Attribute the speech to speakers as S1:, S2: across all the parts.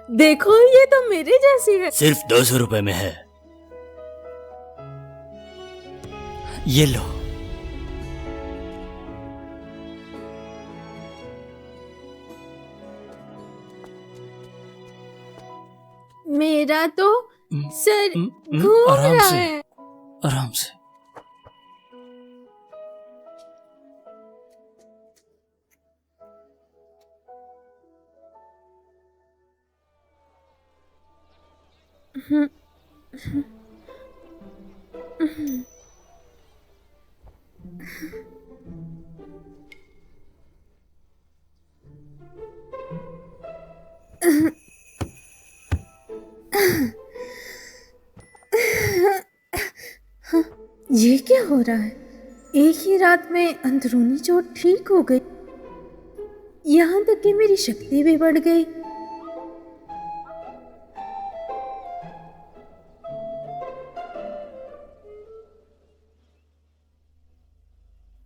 S1: देखो ये तो मेरे जैसी है।
S2: सिर्फ 200 रुपए में है, ये लो।
S1: मेरा तो सर घूम
S2: आराम
S1: रहा
S2: से,
S1: है।
S2: आराम से।
S1: ये क्या हो रहा है? एक ही रात में अंदरूनी चोट ठीक हो गई, यहाँ तक कि मेरी शक्ति भी बढ़ गई।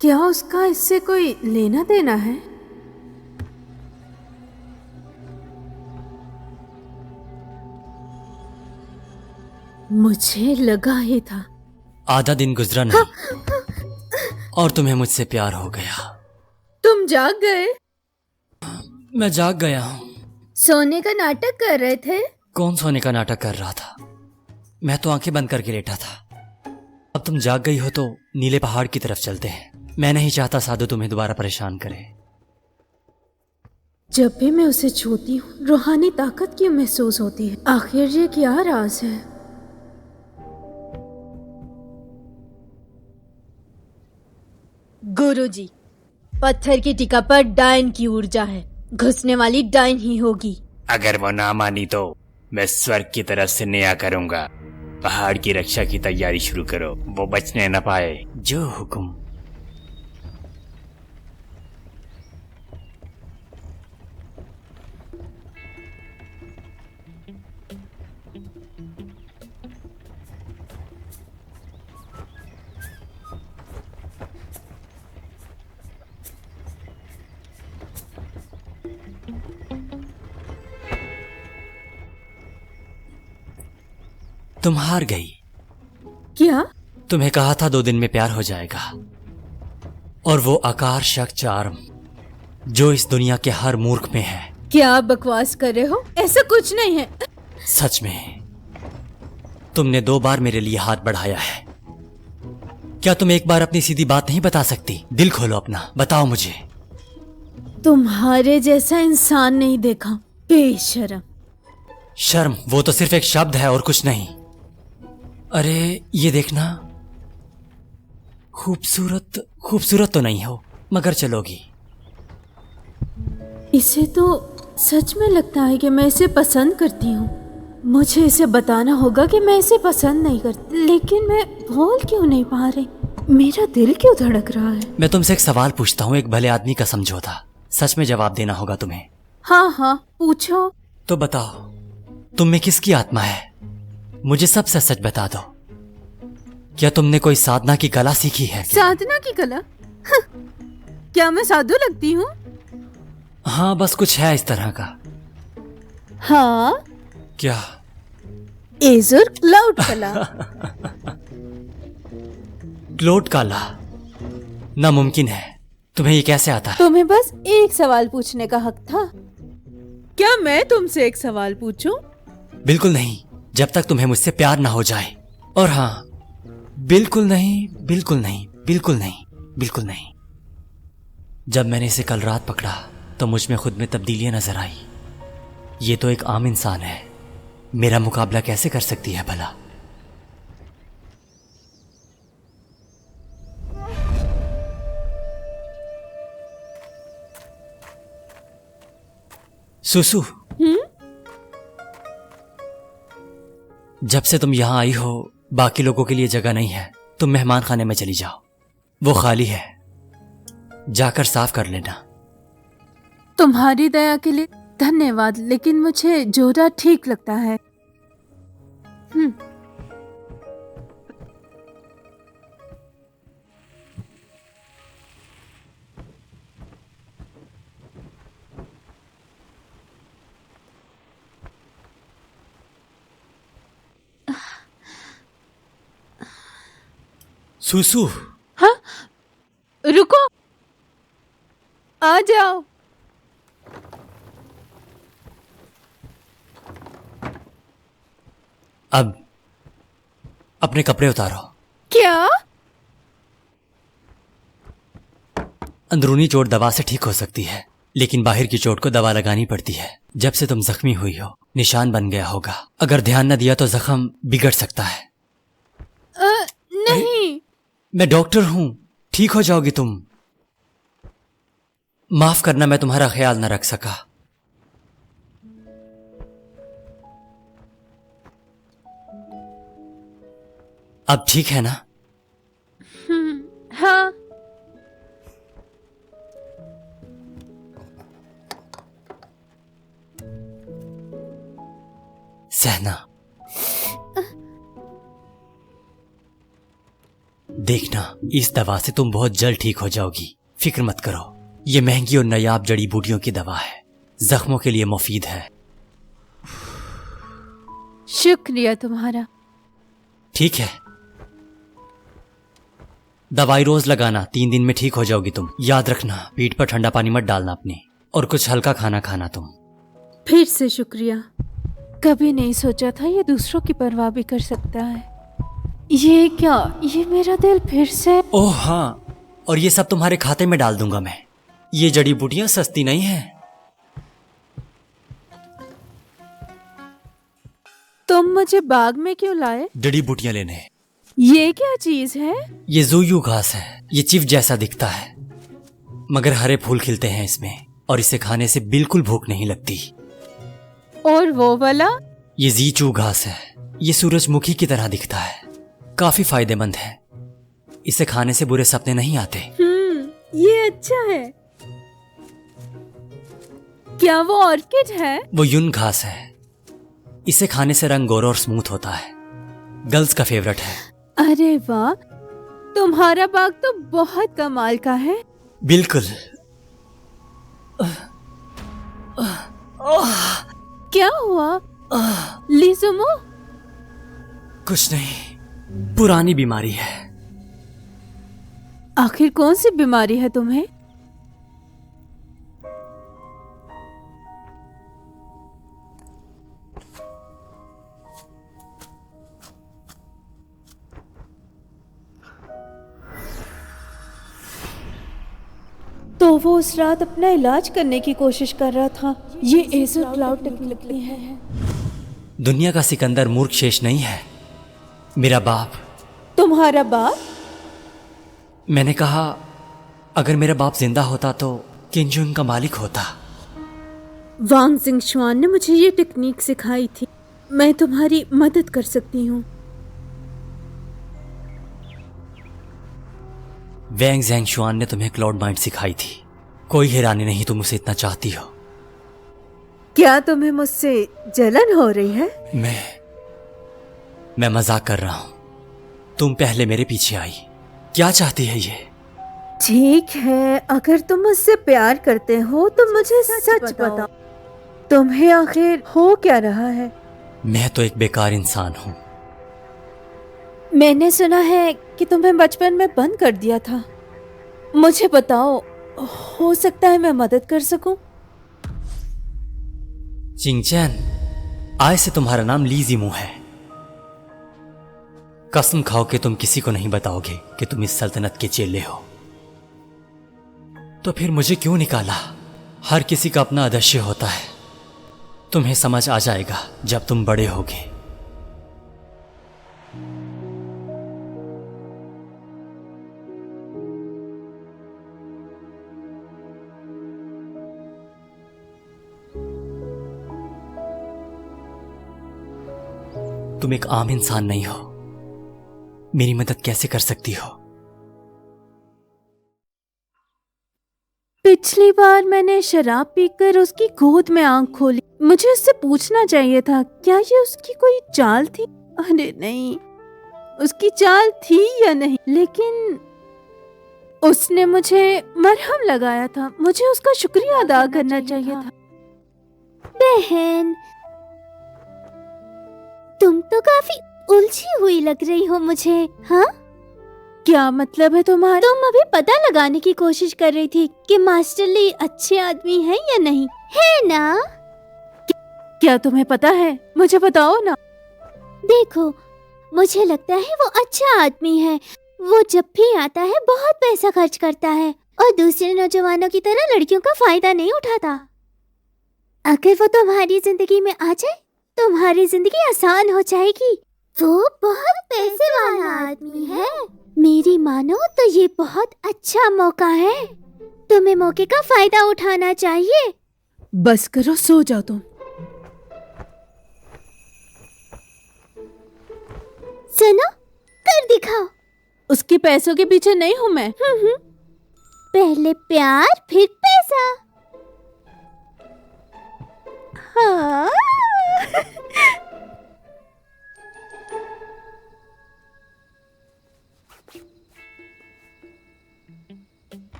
S1: क्या उसका इससे कोई लेना देना है? मुझे लगा ही था।
S2: आधा दिन गुजरा नहीं और तुम्हें मुझसे प्यार हो गया।
S1: तुम जाग गए?
S2: मैं जाग गया हूँ।
S1: सोने का नाटक कर रहे थे?
S2: कौन सोने का नाटक कर रहा था? मैं तो आंखें बंद करके लेटा था। अब तुम जाग गई हो तो नीले पहाड़ की तरफ चलते हैं। मैं नहीं चाहता साधु तुम्हें दोबारा परेशान करे।
S1: जब भी मैं उसे छूती हूँ रूहानी ताकत क्यों महसूस होती है? आखिर ये क्या राज है? गुरुजी, पत्थर की टीका पर डायन की ऊर्जा है, घुसने वाली डायन ही होगी।
S2: अगर वो ना मानी तो मैं स्वर्ग की तरफ से नया करूंगा। पहाड़ की रक्षा की तैयारी शुरू करो, वो बचने न पाए। जो हुक्म। तुम हार गई।
S1: क्या?
S2: तुम्हें कहा था 2 दिन में प्यार हो जाएगा, और वो आकार शक चार्म जो इस दुनिया के हर मूर्ख में है।
S1: क्या आप बकवास कर रहे हो? ऐसा कुछ नहीं है।
S2: सच में तुमने 2 बार मेरे लिए हाथ बढ़ाया है। क्या तुम एक बार अपनी सीधी बात नहीं बता सकती? दिल खोलो अपना, बताओ मुझे।
S1: तुम्हारे जैसा इंसान नहीं देखा, बेशरम।
S2: शर्म वो तो सिर्फ एक शब्द है और कुछ नहीं। अरे ये देखना, खूबसूरत खूबसूरत तो नहीं हो मगर चलोगी।
S1: इसे तो सच में लगता है कि मैं इसे पसंद करती हूँ। मुझे इसे बताना होगा कि मैं इसे पसंद नहीं करती, लेकिन मैं बोल क्यों नहीं पा रही? मेरा दिल क्यों धड़क रहा है?
S2: मैं तुमसे एक सवाल पूछता हूँ, एक भले आदमी का समझौता। सच में जवाब देना होगा तुम्हें।
S1: हाँ हाँ पूछो।
S2: तो बताओ, तुम में किसकी आत्मा है? मुझे सब सच सच बता दो। क्या तुमने कोई साधना की कला सीखी है क्या?
S1: साधना की कला? क्या मैं साधु लगती हूँ?
S2: हाँ बस कुछ है इस तरह का।
S1: हाँ।
S2: क्या?
S1: एजुर क्लाउड कला।
S2: क्लोट काला? नामुमकिन है। तुम्हें ये कैसे आता है?
S1: तुम्हें बस एक सवाल पूछने का हक था। क्या मैं तुमसे एक सवाल पूछूं?
S2: बिल्कुल नहीं, जब तक तुम्हें मुझसे प्यार ना हो जाए। और हाँ, बिल्कुल नहीं, बिल्कुल नहीं, बिल्कुल नहीं, बिल्कुल नहीं। जब मैंने इसे कल रात पकड़ा तो मुझ में खुद में तब्दीलियां नजर आई। ये तो एक आम इंसान है, मेरा मुकाबला कैसे कर सकती है भला? सुसु, जब से तुम यहां आई हो बाकी लोगों के लिए जगह नहीं है। तुम मेहमान खाने में चली जाओ, वो खाली है, जाकर साफ कर लेना।
S1: तुम्हारी दया के लिए धन्यवाद, लेकिन मुझे जोड़ा ठीक लगता है।
S2: सुसु।
S1: हाँ, रुको, आ जाओ।
S2: अब अपने कपड़े उतारो।
S1: क्या?
S2: अंदरूनी चोट दवा से ठीक हो सकती है, लेकिन बाहर की चोट को दवा लगानी पड़ती है। जब से तुम जख्मी हुई हो, निशान बन गया होगा। अगर ध्यान न दिया तो जख्म बिगड़ सकता है।
S1: नहीं।
S2: मैं डॉक्टर हूं, ठीक हो जाओगी तुम। माफ करना, मैं तुम्हारा ख्याल न रख सका। अब ठीक है ना?
S1: हाँ।
S2: सहना, देखना, इस दवा से तुम बहुत जल्द ठीक हो जाओगी। फिक्र मत करो। ये महंगी और नायाब जड़ी बूटियों की दवा है, जख्मों के लिए मुफीद है।
S1: शुक्रिया तुम्हारा।
S2: ठीक है, दवाई रोज लगाना, 3 दिन में ठीक हो जाओगी तुम। याद रखना, पीठ पर ठंडा पानी मत डालना अपने, और कुछ हल्का खाना खाना तुम।
S1: फिर से शुक्रिया। कभी नहीं सोचा था ये दूसरों की परवाह भी कर सकता है। ये क्या, ये मेरा दिल फिर से।
S2: ओह हाँ, और ये सब तुम्हारे खाते में डाल दूंगा मैं। ये जड़ी बूटियां सस्ती नहीं हैं।
S1: तुम मुझे बाग में क्यों लाए?
S2: जड़ी बूटियां लेने।
S1: ये क्या चीज है?
S2: ये ज़ूयू घास है। ये चिव जैसा दिखता है, मगर हरे फूल खिलते हैं इसमें, और इसे खाने से बिल्कुल भूख नहीं लगती।
S1: और वो वाला?
S2: ये ज़ीचू घास है। ये सूरजमुखी की तरह दिखता है, काफी फायदेमंद है। इसे खाने से बुरे सपने नहीं आते।
S1: ये अच्छा है। क्या वो ऑर्किड है?
S2: वो यून घास है। इसे खाने से रंग गोरा और स्मूथ होता है, गर्ल्स का फेवरेट है।
S1: अरे वाह, तुम्हारा बाग तो बहुत कमाल का है।
S2: बिल्कुल।
S1: क्या हुआ लिजुमो?
S2: कुछ नहीं, पुरानी बीमारी है।
S1: आखिर कौन सी बीमारी है तुम्हें? तो वो उस रात अपना इलाज करने की कोशिश कर रहा था। ये एजर क्लाउड टेक्निक है।
S2: दुनिया का सिकंदर मूर्ख शेष नहीं है, मेरा बाप।
S1: तुम्हारा बाप?
S2: मैंने कहा, अगर मेरा बाप जिंदा होता तो किंजुंग का मालिक होता।
S1: वांग जिंगशुआन ने मुझे ये टेक्निक सिखाई थी। मैं तुम्हारी मदद कर सकती हूँ।
S2: वैंग ज़ैंगशुआन ने तुम्हें क्लाउड माइंड सिखाई थी। कोई हैरानी नहीं तुम उसे इतना चाहती हो।
S1: क्या तुम्हें मुझसे जलन हो रही है?
S2: मैं मजाक कर रहा हूं। तुम पहले मेरे पीछे आई। क्या चाहती है ये?
S1: ठीक है, अगर तुम मुझसे प्यार करते हो तो मुझे सच बताओ। तुम्हें आखिर हो क्या रहा है?
S2: मैं तो एक बेकार इंसान हूं।
S1: मैंने सुना है कि तुम्हें बचपन में बंद कर दिया था। मुझे बताओ, हो सकता है मैं मदद कर सकूं।
S2: चिंगचैन, आज से तुम्हारा नाम ली जिमू है। कसम खाओ कि तुम किसी को नहीं बताओगे कि तुम इस सल्तनत के चेले हो। तो फिर मुझे क्यों निकाला? हर किसी का अपना आदर्श होता है। तुम्हें समझ आ जाएगा जब तुम बड़े होगे। तुम एक आम इंसान नहीं हो, मेरी मदद कैसे कर सकती हो?
S1: पिछली बार मैंने शराब पीकर उसकी गोद में आंख खोली। मुझे उससे पूछना चाहिए था, क्या ये उसकी कोई चाल थी? अरे नहीं, उसकी चाल थी या नहीं, लेकिन उसने मुझे मरहम लगाया था। मुझे उसका शुक्रिया अदा करना चाहिए था।
S3: बहन, तुम तो काफी उलझी हुई लग रही हो मुझे। हाँ,
S1: क्या मतलब है तुम्हारा?
S3: तुम अभी पता लगाने की कोशिश कर रही थी कि मास्टर ली अच्छे आदमी हैं या नहीं, है ना?
S1: क्या तुम्हें पता है? मुझे बताओ ना।
S3: देखो, मुझे लगता है वो अच्छा आदमी है। वो जब भी आता है बहुत पैसा खर्च करता है और दूसरे नौजवानों की तरह लड़कियों का फायदा नहीं उठाता। अगर वो तुम्हारी जिंदगी में आ जाए, तुम्हारी जिंदगी आसान हो जाएगी। वो बहुत पैसे वाला आदमी है। मेरी मानो तो ये बहुत अच्छा मौका है। तुम्हें मौके का फायदा उठाना चाहिए।
S1: बस करो, सो जाओ तुम।
S3: सुनो, कर दिखाओ।
S1: उसके पैसों के पीछे नहीं हूँ मैं।
S3: पहले प्यार फिर पैसा।
S1: हाँ।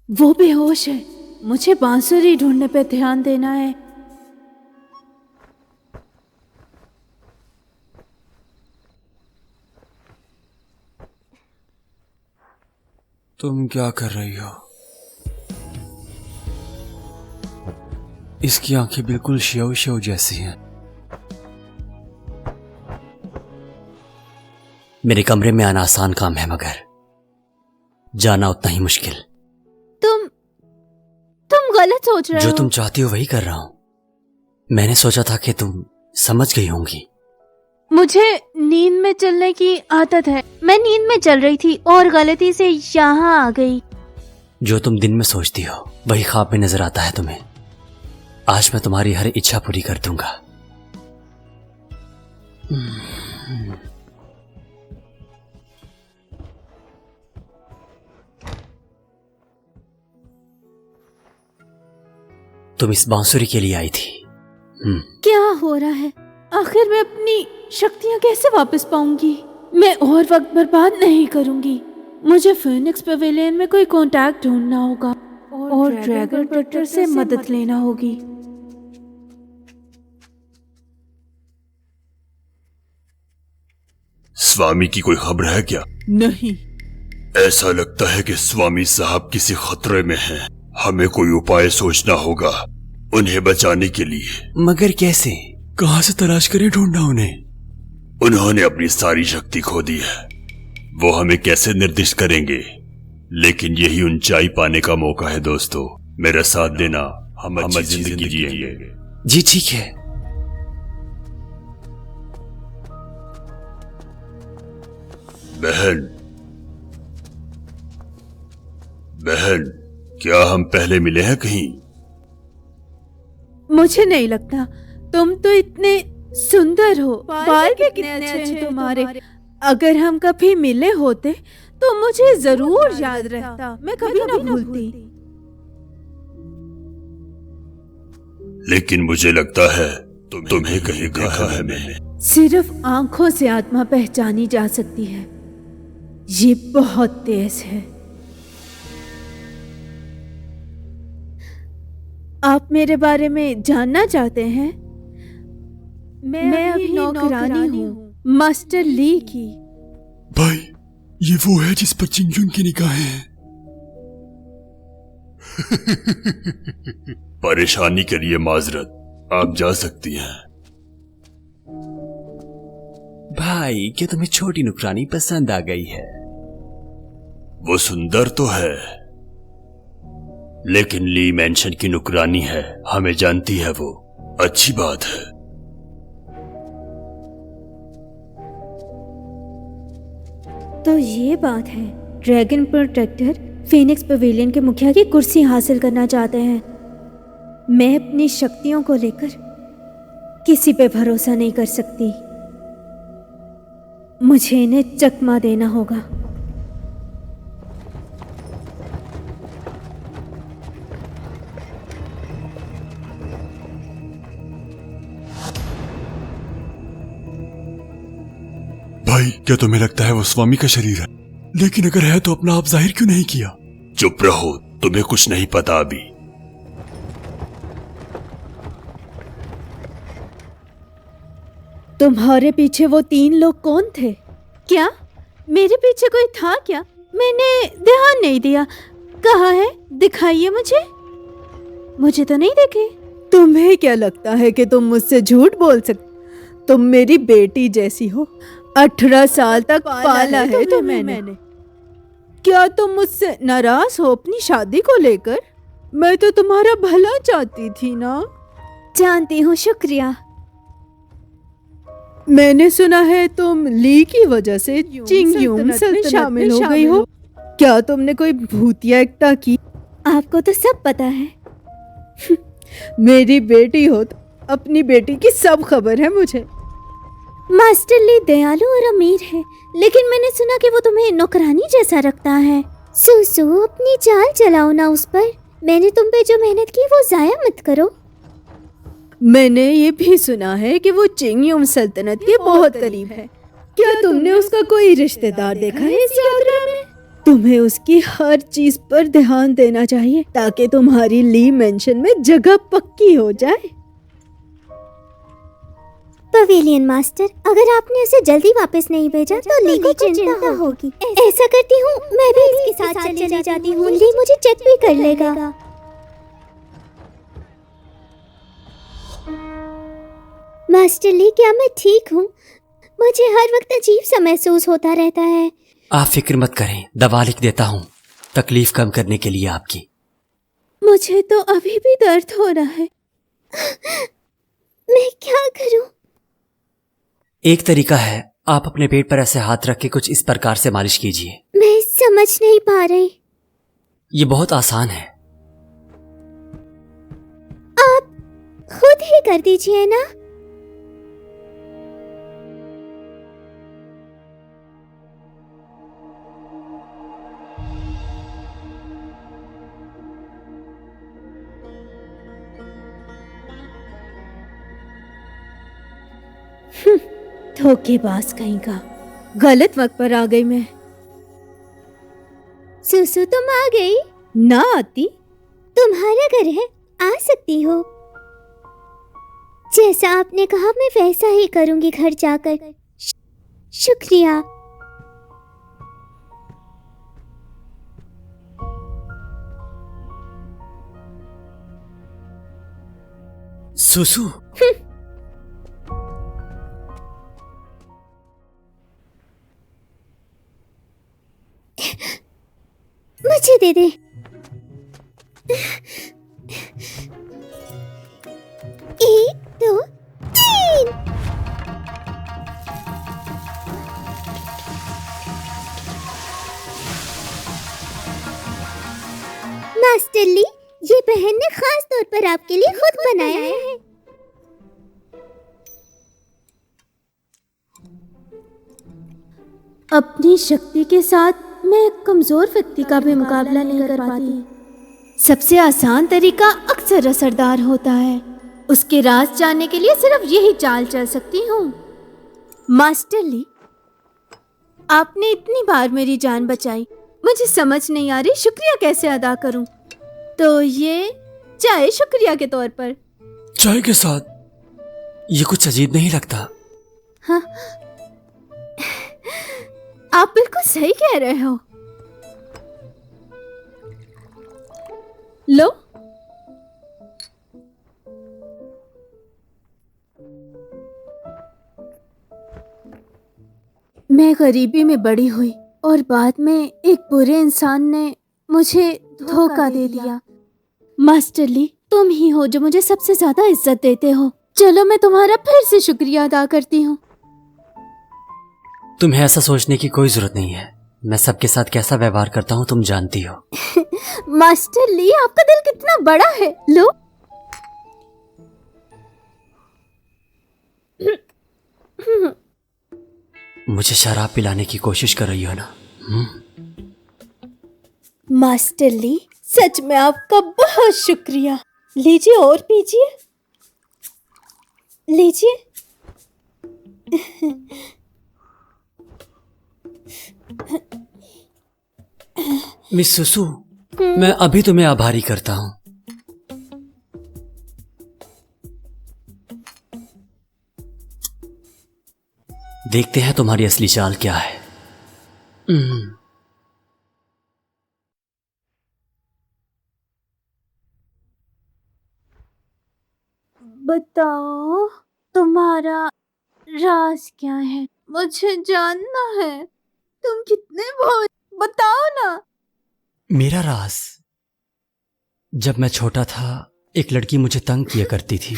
S1: वो बेहोश है। मुझे बांसुरी ढूंढने पे ध्यान देना है।
S2: तुम क्या कर रही हो? इसकी आंखें बिल्कुल शेव शेव जैसी हैं। मेरे कमरे में आना आसान काम है, मगर जाना उतना ही मुश्किल।
S1: तुम गलत सोच रहे हो।
S2: जो तुम चाहती हो वही कर रहा हूं। मैंने सोचा था कि तुम समझ गई होंगी।
S1: मुझे नींद में चलने की आदत है। मैं नींद में चल रही थी और गलती से यहाँ आ गई।
S2: जो तुम दिन में सोचती हो वही ख्वाब में नजर आता है तुम्हें। आज मैं तुम्हारी हर इच्छा पूरी कर दूंगा। तुम इस बांसुरी के लिए आई थी।
S1: क्या हो रहा है? आखिर मैं अपनी शक्तियां कैसे वापस पाऊंगी? मैं और वक्त बर्बाद नहीं करूंगी। मुझे फीनिक्स पवेलियन में कोई कांटेक्ट ढूंढना होगा और ड्रैगन प्रोटेक्टर से मदद लेना होगी।
S4: स्वामी की कोई खबर है क्या?
S1: नहीं।
S4: ऐसा लगता है कि स्वामी साहब किसी खतरे में हैं। हमें कोई उपाय सोचना होगा उन्हें बचाने के लिए।
S2: मगर कैसे? कहां से तलाश करें ढूंढना उन्हें?
S4: उन्होंने अपनी सारी शक्ति खो दी है। वो हमें कैसे निर्दिष्ट करेंगे? लेकिन यही ऊंचाई पाने का मौका है दोस्तों। मेरा साथ देना, हम अच्छी जिंदगी जिएंगे।
S2: जी ठीक है।
S4: बहन, बहन, क्या हम पहले मिले हैं कहीं?
S1: मुझे नहीं लगता। तुम तो इतने सुंदर हो। बाल भी कितने अच्छे हैं तुम्हारे। अगर हम कभी मिले होते तो मुझे जरूर याद रहता। मैं कभी ना भूलती।
S4: लेकिन मुझे लगता है तुम्हें कहीं देखा है मैंने।
S1: सिर्फ आंखों से आत्मा पहचानी जा सकती है। ये बहुत तेज है। आप मेरे बारे में जानना चाहते हैं? मैं अभी नौकरानी हूँ मास्टर ली की।
S4: भाई, ये वो है जिस पर चिंगजुन की निगाहें हैं। परेशानी के लिए माजरत, आप जा सकती हैं।
S2: भाई, क्या तुम्हें छोटी नुकरानी पसंद आ गई है?
S4: वो सुंदर तो है, लेकिन ली मेंशन की नुकरानी है, हमें जानती है वो। अच्छी बात है।
S3: तो ये बात है, ड्रैगन प्रोटेक्टर फीनिक्स पवेलियन के मुखिया की कुर्सी हासिल करना चाहते हैं। मैं अपनी शक्तियों को लेकर किसी पे भरोसा नहीं कर सकती। मुझे इन्हें चकमा देना होगा।
S4: भाई, क्या तुम्हें लगता है वो स्वामी का शरीर है? लेकिन अगर है तो अपना आप जाहिर क्यों नहीं किया? चुप रहो, तुम्हें कुछ नहीं पता अभी।
S1: तुम्हारे पीछे वो 3 लोग कौन थे? क्या मेरे पीछे कोई था क्या? मैंने ध्यान नहीं दिया। कहाँ है? दिखाइए मुझे। मुझे तो नहीं देखे। तुम्हें क्या लगता है कि तुम मुझसे झूठ बोल सकते? तुम मेरी बेटी जैसी हो। 18 साल तक पाला है तुम्हें मैंने। क्या तुम मुझसे नाराज हो अपनी शादी को लेकर? मैं तो तुम्हारा भला चाहती थी ना। जानती हूँ, शुक्रिया। मैंने सुना है तुम ली की वजह से चिंगयुम सल्तनत में शामिल हो गई हो। क्या तुमने कोई भूतिया एकता की? आपको तो सब पता है। मेरी बेटी हो तो अपनी बेटी की सब खबर है मुझे। मास्टर ली दयालु और अमीर है, लेकिन मैंने सुना कि वो तुम्हें नौकरानी जैसा रखता है।
S3: सुसु, अपनी चाल चलाओ ना उस पर। मैंने तुम पे जो मेहनत की वो जाया मत करो।
S1: मैंने ये भी सुना है कि वो चिंगयुम सल्तनत के बहुत करीब है। क्या तुमने उसका कोई रिश्तेदार देखा है इस यात्रा में? तुम्हें उसकी हर चीज पर ध्यान देना चाहिए ताकि तुम्हारी ली मेंशन में जगह पक्की हो जाए।
S3: पवेलियन मास्टर, अगर आपने उसे जल्दी वापस नहीं भेजा तो ली को चिंता होगी। ऐसा करती हूँ, मैं भी इसके साथ चली जाती हूँ। ली मुझे चेक भी कर लेगा। मास्टर ली, क्या मैं ठीक हूँ? मुझे हर वक्त अजीब सा महसूस होता रहता है।
S2: आप फिक्र मत करें, दवा लिख देता हूँ तकलीफ कम करने के लिए आपकी।
S1: मुझे तो अभी भी दर्द हो रहा है।
S3: मैं क्या करूँ?
S2: एक तरीका है, आप अपने पेट पर ऐसे हाथ रख के कुछ इस प्रकार से मालिश कीजिए।
S3: मैं समझ नहीं पा रही।
S2: ये बहुत आसान है।
S3: आप खुद ही कर दीजिए ना।
S1: धोखेबाज कहीं का। गलत वक्त पर आ गई मैं।
S3: सुसु, तुम आ गई?
S1: ना आती।
S3: तुम्हारा घर है, आ सकती हो। जैसा आपने कहा मैं वैसा ही करूंगी घर जाकर। शुक्रिया।
S2: सुसु,
S3: मुझे दे दे। एक, दो, तीन। मास्टर ली, ये बहन ने खास तौर पर आपके लिए खुद बनाया है।
S1: अपनी शक्ति के साथ मैं एक कमजोर व्यक्ति का भी मुकाबला नहीं कर पाती। सबसे आसान तरीका अक्सर असरदार होता है। उसके राज जानने के लिए सिर्फ यही चाल चल सकती हूँ। मास्टर ली, आपने इतनी बार मेरी जान बचाई, मुझे समझ नहीं आ रही शुक्रिया कैसे अदा करूं। तो ये चाय शुक्रिया के तौर पर।
S2: चाय के साथ ये कुछ अजीब नहीं लगता?
S1: हाँ, आप बिल्कुल सही कह रहे हो। लो। मैं गरीबी में बड़ी हुई और बाद में एक बुरे इंसान ने मुझे धोखा दे दिया। मास्टर ली, तुम ही हो जो मुझे सबसे ज्यादा इज्जत देते हो। चलो मैं तुम्हारा फिर से शुक्रिया अदा करती हूँ।
S2: तुम्हें ऐसा सोचने की कोई जरूरत नहीं है। मैं सबके साथ कैसा व्यवहार करता हूँ तुम जानती हो।
S1: मास्टर ली, आपका दिल कितना बड़ा है। लो।
S2: मुझे शराब पिलाने की कोशिश कर रही हो ना?
S1: मास्टर ली, सच में आपका बहुत शुक्रिया। लीजिए और पीजिए। लीजिए।
S2: मिस सुसु, मैं अभी तुम्हें आभारी करता हूं। देखते हैं तुम्हारी असली चाल क्या है।
S1: बताओ, तुम्हारा राज क्या है? मुझे जानना है। तुम कितने भोले, बताओ ना।
S2: मेरा राज, जब मैं छोटा था एक लड़की मुझे तंग किया करती थी।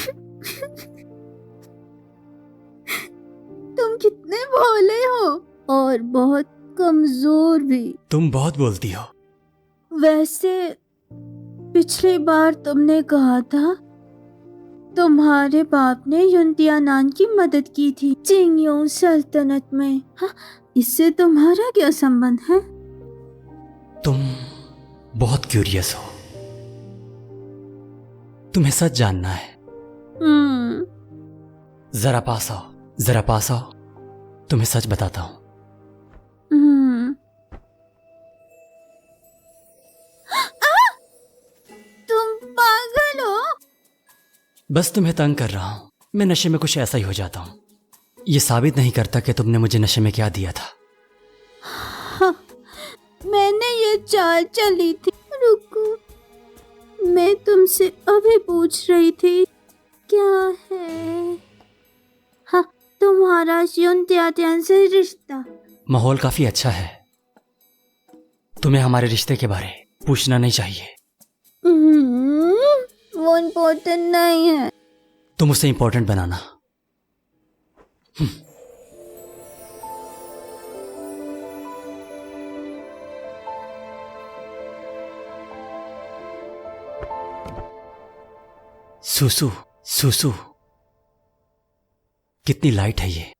S1: तुम कितने भोले हो और बहुत कमजोर भी।
S2: तुम बहुत बोलती हो।
S1: वैसे पिछली बार तुमने कहा था तुम्हारे बाप ने युनतियानान की मदद की थी चिंगयों सल्तनत में। हाँ, इससे तुम्हारा क्या संबंध है?
S2: तुम बहुत क्यूरियस हो, तुम्हें सच जानना है। जरा पास आओ, जरा पास आओ, तुम्हें सच बताता हूं।
S1: तुम पागल हो।
S2: बस तुम्हें तंग कर रहा हूं। मैं नशे में कुछ ऐसा ही हो जाता हूं। ये साबित नहीं करता कि तुमने मुझे नशे में क्या दिया था।
S1: हाँ, मैंने ये चाल चली थी। रुको, मैं तुमसे अभी पूछ रही थी क्या है। हाँ, तुम्हारा युनतियानान से रिश्ता।
S2: माहौल काफी अच्छा है, तुम्हें हमारे रिश्ते के बारे पूछना नहीं चाहिए।
S1: वो इम्पोर्टेंट नहीं है।
S2: तुम उसे इंपॉर्टेंट बनाना। सुसु, सुसु, कितनी लाइट है ये।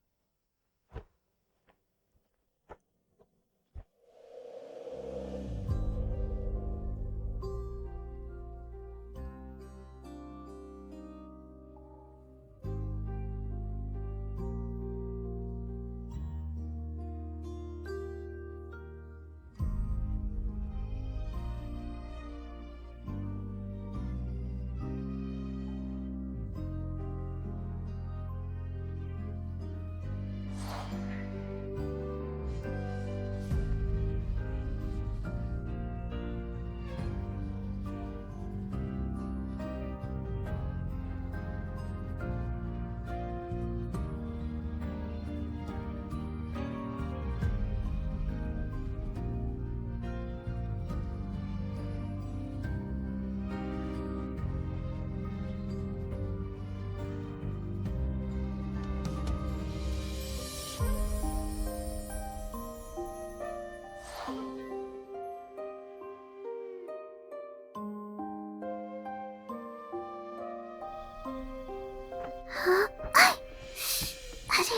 S3: अरे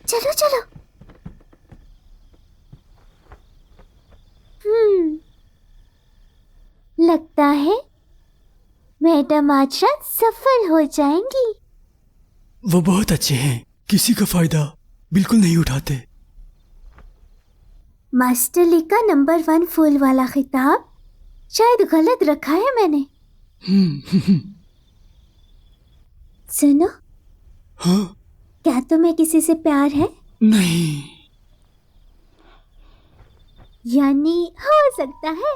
S3: चलो चलो। लगता है मैडम आज रात सफल हो जाएंगी।
S2: वो बहुत अच्छे हैं, किसी का फायदा बिल्कुल नहीं उठाते।
S3: मास्टर ली का नंबर 1 फूल वाला खिताब शायद गलत रखा है मैंने। सुनो।
S2: हाँ?
S3: क्या तुम्हें किसी से प्यार है?
S2: नहीं।
S3: यानी हो सकता है।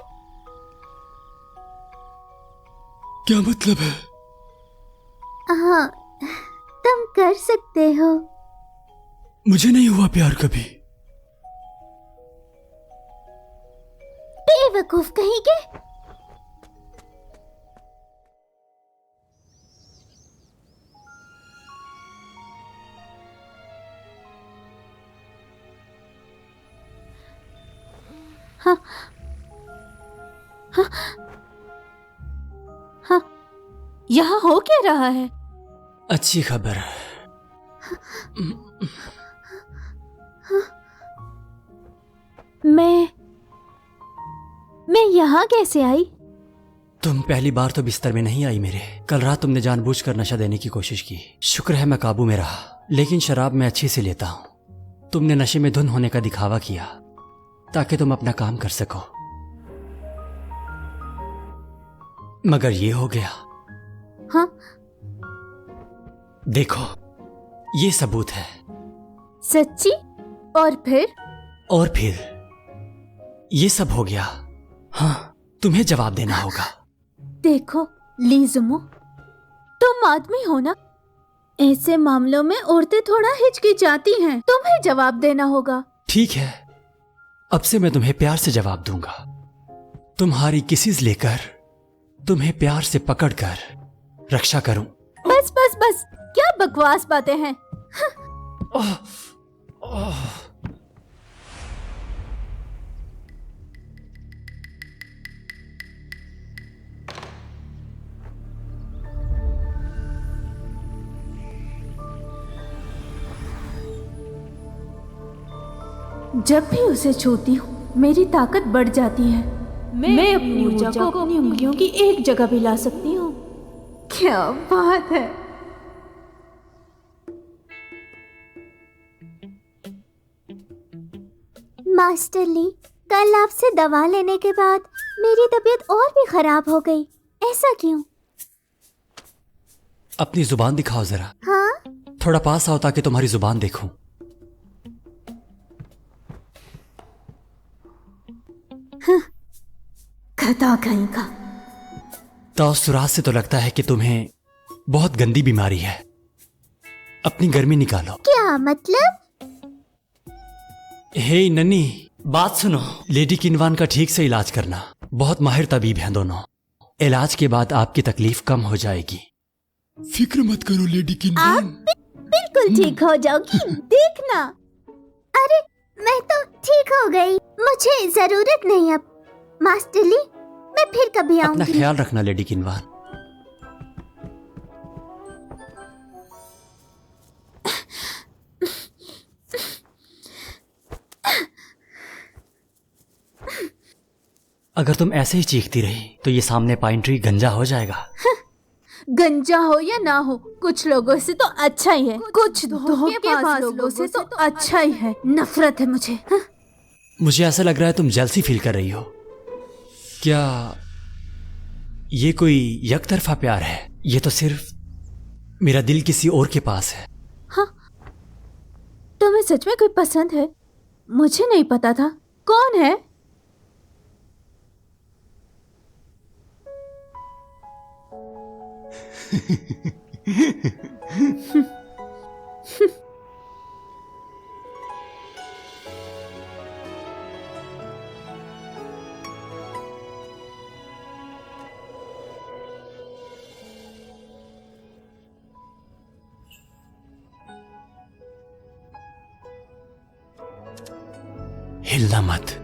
S2: क्या मतलब है?
S3: हाँ, तुम कर सकते हो।
S2: मुझे नहीं हुआ प्यार कभी।
S3: बेवकूफ कहीं के।
S1: हाँ, हाँ, हाँ, यहाँ हो क्या रहा है?
S2: अच्छी खबर।
S1: मैं यहाँ कैसे आई?
S2: तुम पहली बार तो बिस्तर में नहीं आई मेरे। कल रात तुमने जानबूझकर नशा देने की कोशिश की। शुक्र है मैं काबू में रहा, लेकिन शराब मैं अच्छी से लेता हूँ। तुमने नशे में धुन होने का दिखावा किया, ताकि तुम अपना काम कर सको। मगर ये हो गया।
S1: हाँ,
S2: देखो, ये सबूत है।
S1: सच्ची? और फिर
S2: ये सब हो गया। हाँ, तुम्हें जवाब देना होगा।
S1: देखो लीजुमो, तुम आदमी हो ना, ऐसे मामलों में औरतें थोड़ा हिचकिचाती हैं। तुम्हें जवाब देना होगा।
S2: ठीक है, अब से मैं तुम्हें प्यार से जवाब दूंगा। तुम्हारी किसीज लेकर तुम्हें प्यार से पकड़कर रक्षा करूं।
S1: बस बस बस, क्या बकवास बातें हैं। जब भी उसे छूती हूँ मेरी ताकत बढ़ जाती है। मैं अपनी ऊर्जा को अपनी उंगलियों की एक जगह भी ला सकती हूँ। क्या बात है।
S3: मास्टर ली, कल आपसे दवा लेने के बाद मेरी तबीयत और भी खराब हो गई। ऐसा क्यों?
S2: अपनी जुबान दिखाओ जरा।
S3: हाँ?
S2: थोड़ा पास आओ ताकि तुम्हारी जुबान देखूं।
S1: खता कहीं का।
S2: तासुरात से तो लगता है कि तुम्हें बहुत गंदी बीमारी है। अपनी गर्मी निकालो।
S3: क्या मतलब?
S2: हे नन्नी, बात सुनो। लेडी किनवान का ठीक से इलाज करना। बहुत माहिर तबीब हैं दोनों। इलाज के बाद आपकी तकलीफ कम हो जाएगी।
S5: फिक्र मत करो लेडी किनवान।
S3: बिल्कुल ठीक हो जाओगी, देखना। अरे मैं तो ठीक हो गई, मुझे जरूरत नहीं अब। मास्टर ली, मैं फिर कभी
S2: अपना
S3: आऊंगी।
S2: ख्याल रखना लेडी किनवान। अगर तुम ऐसे ही चीखती रही तो ये सामने पाइन ट्री गंजा हो जाएगा।
S1: गंजा हो या ना हो, कुछ लोगों से तो अच्छा ही है। कुछ धोखेबाज लोगों से तो अच्छा ही है। नफरत है मुझे।
S2: मुझे ऐसा लग रहा है तुम जेलसी फील कर रही हो। क्या ये कोई एक तरफा प्यार है? ये तो सिर्फ मेरा दिल किसी और के पास है।
S1: हाँ, तुम्हें सच में कोई पसंद है? मुझे नहीं पता था। कौन है?
S2: हिलना मत।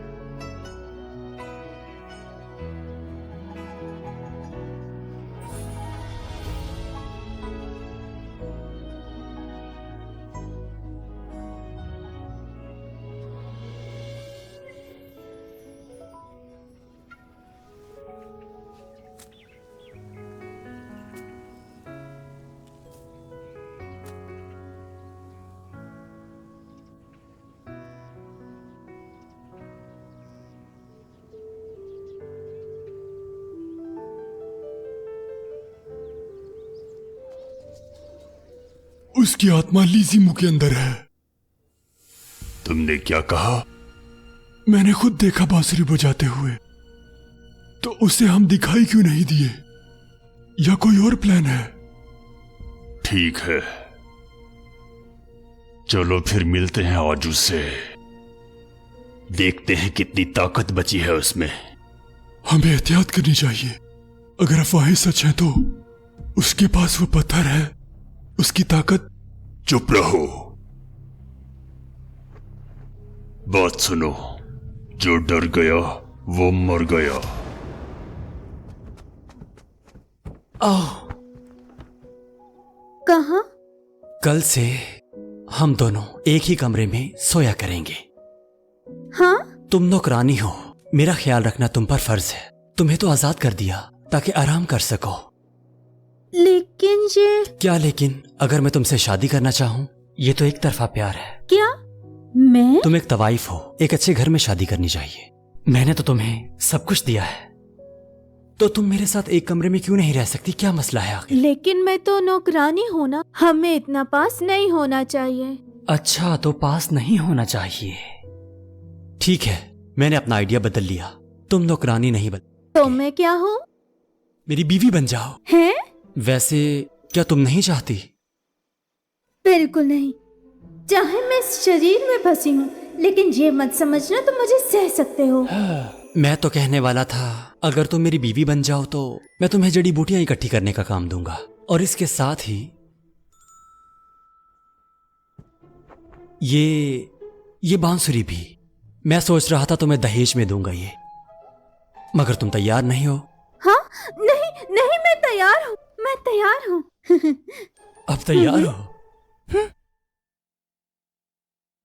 S5: उसकी आत्मा लीजिमो के अंदर है।
S4: तुमने क्या कहा?
S5: मैंने खुद देखा बांसुरी बजाते हुए। तो उसे हम दिखाई क्यों नहीं दिए? या कोई और प्लान है?
S4: ठीक है, चलो फिर मिलते हैं आज उससे। देखते हैं कितनी ताकत बची है उसमें।
S5: हमें एहतियात करनी चाहिए। अगर अफवाहें सच हैं तो उसके पास वो पत्थर है, उसकी ताकत।
S4: चुप रहो, बात सुनो। जो डर गया वो मर गया।
S2: आओ,
S1: कहाँ?
S2: कल से हम दोनों एक ही कमरे में सोया करेंगे।
S1: हाँ?
S2: तुम नौकरानी हो, मेरा ख्याल रखना तुम पर फर्ज है। तुम्हें तो आजाद कर दिया ताकि आराम कर सको।
S1: लेकिन ये
S2: क्या लेकिन? अगर मैं तुमसे शादी करना चाहूं, ये तो एक तरफा प्यार है।
S1: क्या? मैं?
S2: तुम एक तवाइफ हो, एक अच्छे घर में शादी करनी चाहिए। मैंने तो तुम्हें सब कुछ दिया है, तो तुम मेरे साथ एक कमरे में क्यों नहीं रह सकती? क्या मसला है आखिर?
S1: लेकिन मैं तो नौकरानी हूँ ना, हमें इतना पास नहीं होना चाहिए।
S2: अच्छा, तो पास नहीं होना चाहिए। ठीक है, मैंने अपना आइडिया बदल लिया। तुम नौकरानी नहीं बन,
S1: तो मैं क्या हूँ?
S2: मेरी बीवी बन जाओ।
S1: हैं?
S2: वैसे क्या तुम नहीं चाहती?
S1: बिल्कुल नहीं। चाहे मैं इस शरीर में फंसी हूँ, लेकिन ये मत समझना तुम मुझे सह सकते हो।
S2: मैं तो कहने वाला था, अगर तुम मेरी बीवी बन जाओ तो मैं तुम्हें जड़ी बूटियां इकट्ठी करने का काम दूंगा, और इसके साथ ही ये बांसुरी भी। मैं सोच रहा था तुम्हें दहेज में दूंगा ये, मगर तुम तैयार नहीं हो।
S1: हाँ? नहीं नहीं, मैं तैयार हूँ, मैं तैयार हूँ।
S2: अब तैयार हो?